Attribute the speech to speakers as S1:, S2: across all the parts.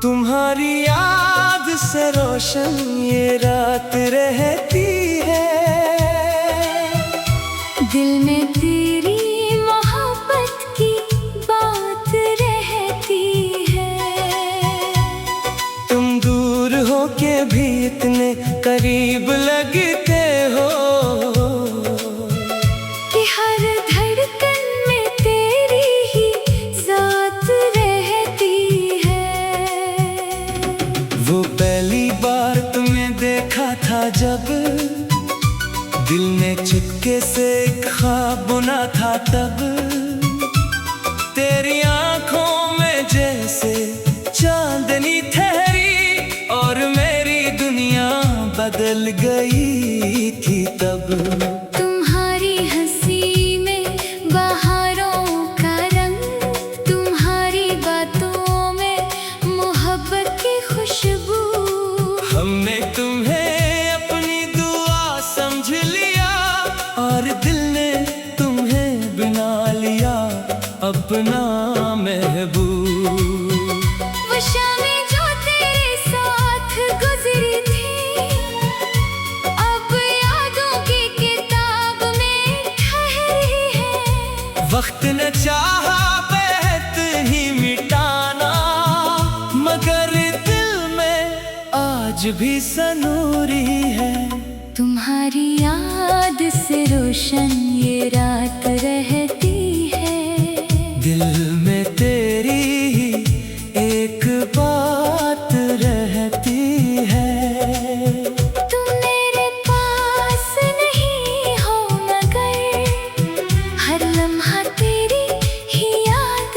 S1: तुम्हारी याद से रोशन ये रात रहती है।
S2: दिल में तेरी मोहब्बत की बात रहती है।
S1: तुम दूर हो के भी इतने करीब लगते हो
S2: कि हर धड़कन में तेरी ही ज़ात रहती है।
S1: वो पहली बार तुम्हें देखा था जब दिल ने चुपके से एक ख्वाब बुना था, तब तेरी आंखों में जैसे चांदनी ठहरी और मेरी दुनिया बदल गई थी तब।
S2: तुम्हारी हंसी में बहारों का रंग, तुम्हारी बातों में मोहब्बत की खुशबू।
S1: हमने तुम्हें अपनी दुआ समझ लिया और दिल ने तुम्हें बना लिया अपना महबूब।
S2: वो शामें जो तेरे साथ गुजरी थी, अब यादों की किताब में ठहरी है।
S1: वक्त न चाहा बहत ही मिटाना, मगर दिल में आज भी सनूरी है।
S2: तुम्हारी याद से रोशन ये रात रहती है।
S1: दिल में तेरी ही एक बात रहती है।
S2: तुम मेरे पास नहीं हो मगर हर लम्हा तेरी ही याद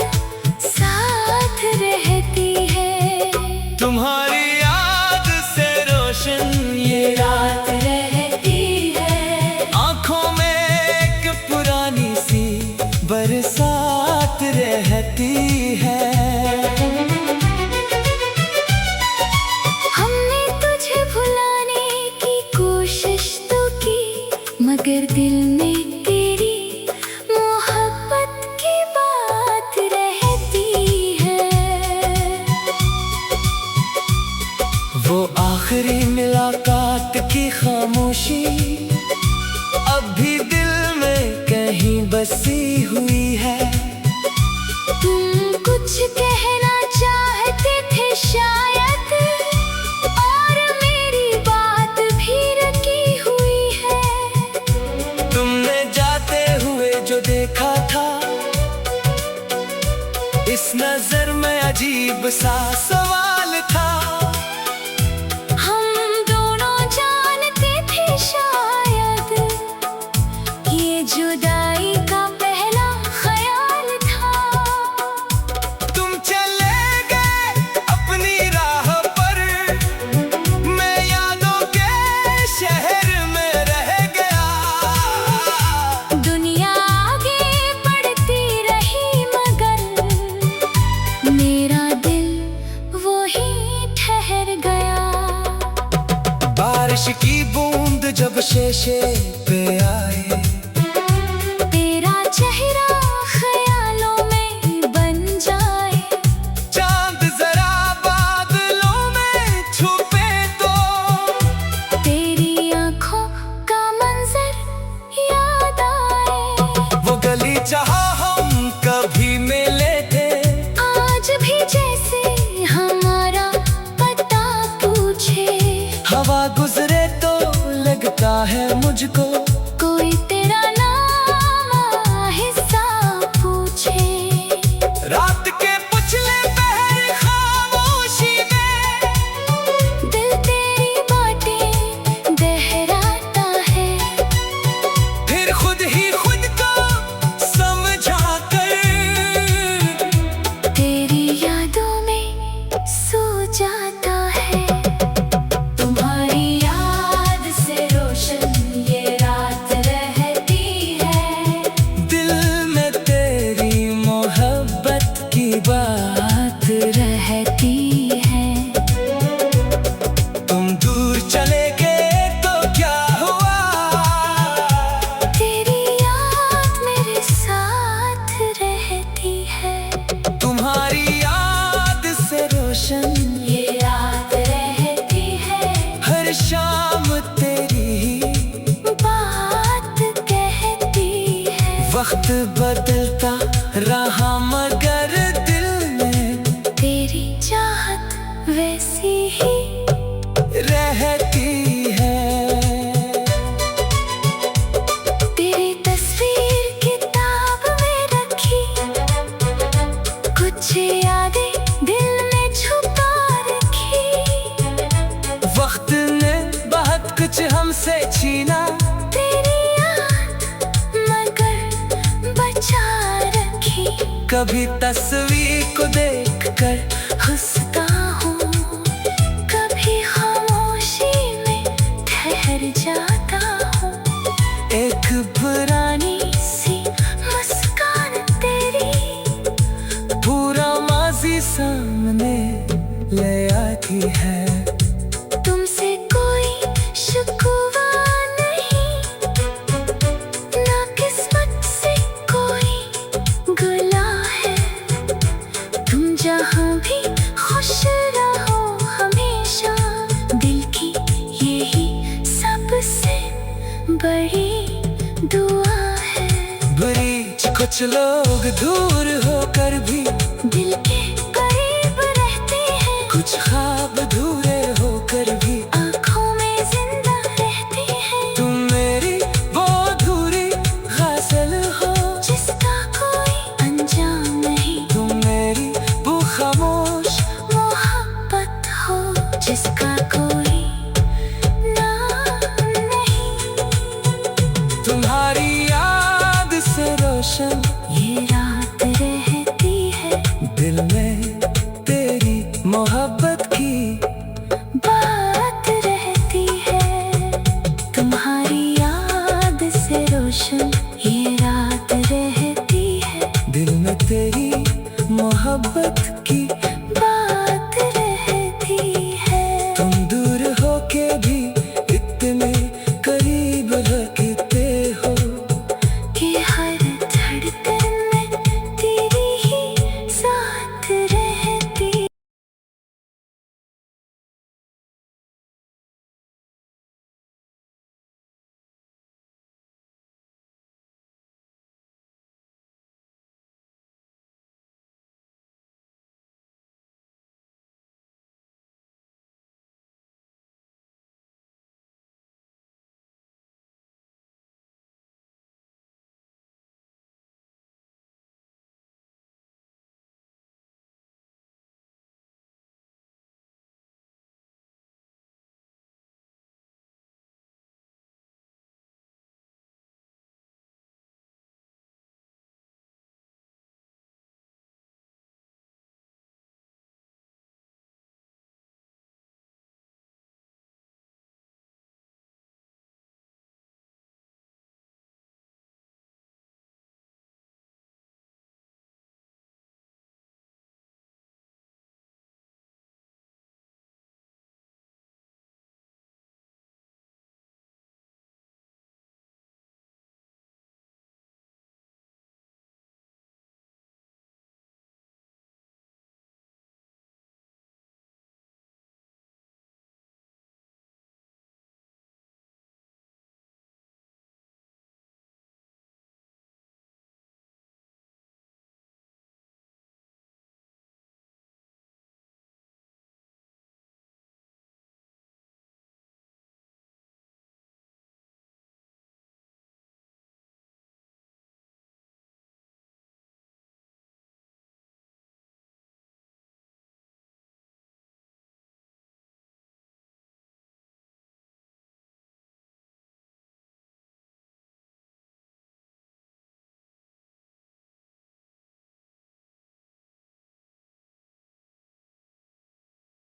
S2: साथ रहती है।
S1: तुम्हारी याद से रोशन ये रात
S2: रहती है।
S1: आंखों में एक पुरानी सी बरसात रहती है।
S2: हमने तुझे भुलाने की कोशिश तो की, मगर दिल में तेरी मोहब्बत की बात रहती है।
S1: वो आखिरी मुलाकात की खामोशी अब भी दिल में कहीं बसी हुई है।
S2: तुम कुछ कहना चाहते थे शायद, और मेरी बात भी रखी हुई है।
S1: तुमने जाते हुए जो देखा था, इस नजर में अजीब सा सवाल था।
S2: हम दोनों जानते थे शायद ये जुदाई का पहला ख्याल था।
S1: तुम चले गए अपनी राह पर, मैं यादों के शहर में रह गया।
S2: दुनिया आगे बढ़ती रही मगर मेरा दिल वहीं ठहर गया।
S1: बारिश की बूंद जब शीशे पे आए,
S2: तेरा चेहरा ख्यालों में बन जाए।
S1: चांद जरा बादलों में छुपे तो
S2: तेरी आंखों का मंजर याद आए।
S1: वो गली जहाँ हम कभी मिले थे,
S2: आज भी जैसे हमारा पता पूछे।
S1: हवा गुजरे तो लगता है मुझको
S2: कोई तेरा नाम आहिस्ता पूछे।
S1: रात के पिछले पहर खामोशी में
S2: दिल तेरी बातें दोहराता है।
S1: फिर खुद ही खुद को समझा कर
S2: तेरी यादों में सो जाता है। तुम्हारी याद से रोशन ये रात रहती है।
S1: दिल में तेरी मोहब्बत की बात रहती है। तुम दूर चले गए तो क्या हुआ,
S2: तेरी याद मेरे साथ रहती है।
S1: तुम्हारी याद से रोशन वक्त बदलता रहा मगर दिल में
S2: तेरी चाहत वैसी ही
S1: रहती है।
S2: तेरी तस्वीर किताब में रखी, कुछ यादें दिल में छुपा रखी।
S1: वक्त ने बहुत कुछ हमसे छीना,
S2: तेरी याद मगर बचा रखी।
S1: कभी तस्वीर को देखकर
S2: हंसता हूँ, कभी खामोशी में ठहर जाता हूँ।
S1: एक पुरानी
S2: सी मुस्कान तेरी
S1: पूरा माजी सामने ले आती है।
S2: तुमसे कोई शिकवा नहीं, ना किस्मत से कोई गिला है। तुम जहाँ भी खुश रहो हमेशा, दिल की यही सबसे बड़ी दुआ है।
S1: ब्रिज कुछ लोग दूर होकर भी
S2: दिल के करीब रहते हैं,
S1: कुछ ख्वाब अधूरे होकर भी
S2: आँखों में जिंदा रहते हैं।
S1: तुम मेरी वो अधूरी गज़ल हो,
S2: जिसका कोई अंजाम नहीं।
S1: तुम मेरी वो खामोश
S2: मोहब्बत हो, जिसका कोई नाम नहीं।
S1: तुम्हारी याद से रोशन
S2: ये रात रहती है,
S1: दिल में तेरी मोहब्बत